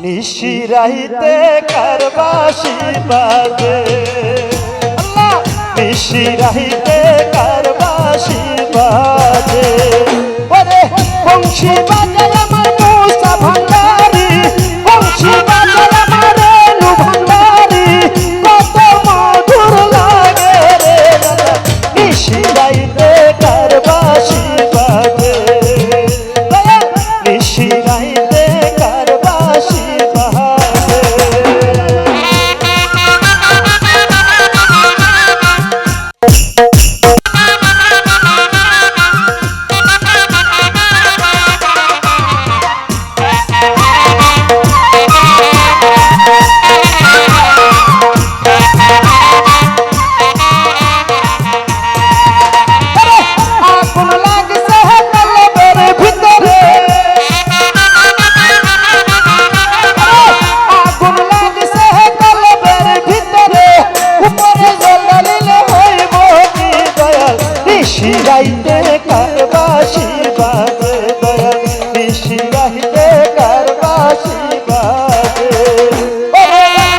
নিশিরাইতে কারবাসি বাজে আল্লাহ নিশিরাইতে কারবাসি বাজে ওরে বংশী বাজে আমার মুসা ভান্ডারি বংশী বাজে আমার রেণু ভান্ডারি কত মধুর লাগে রে নিশিরাইতে কারবাসি বাজে নিশিরাইতে কারবাসি বাজে নিশিরাইতে কারবাসি বাজে দয়াল নিশিরাইতে কারবাসি বাজে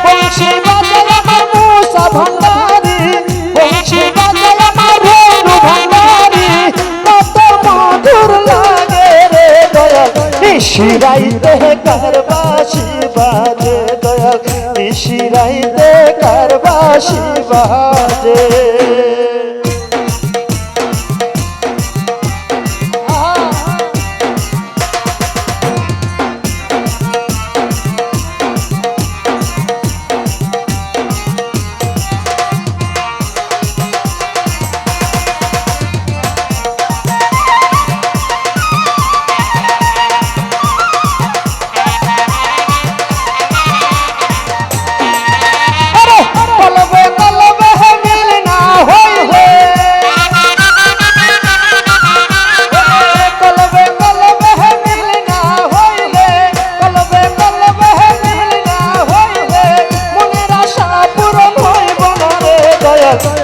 বংশী বাজে আমার মুসা ভান্ডারি বংশী বাজে আমার রেণু ভান্ডারি কত মধুর লাগে রে দয়াল নিশিরাইতে কারবাসি বাজে দয়াল নিশিরাইতে কারবাসি বাজে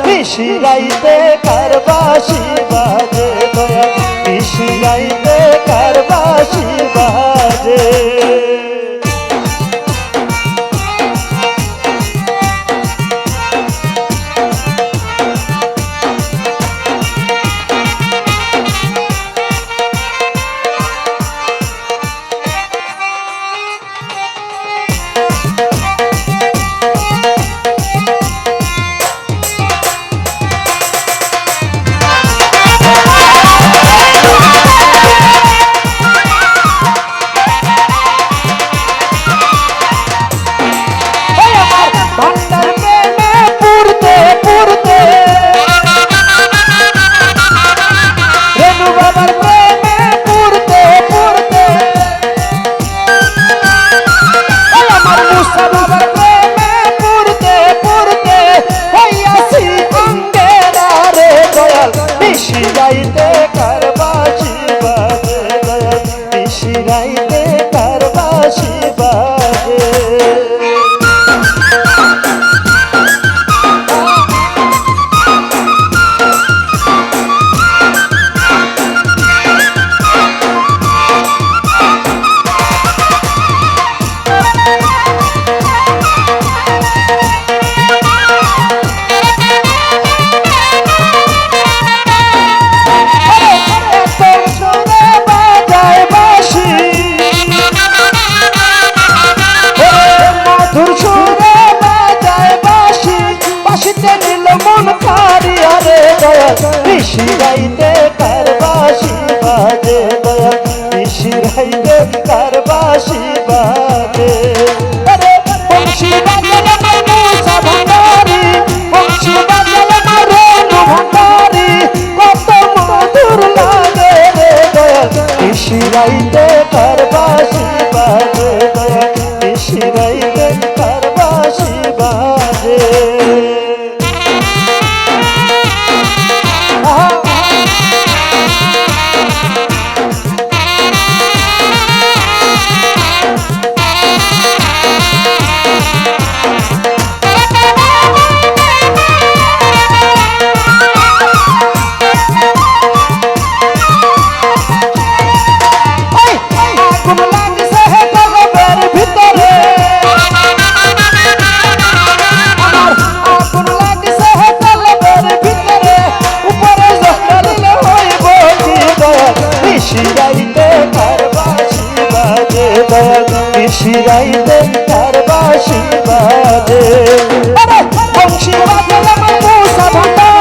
নিশিরাইতে কারবাসি বাজে দয়াল নিশিরাইতে কারবাসি বাজে নিশিরাইতে কারবাসি বাজে দয়াল নিশিরাইতে কারবাসি বাজে নিশিরাইতে তার বাঁশি বাজে। আরে বংশী বাজে আমার মূসা ভান্ডার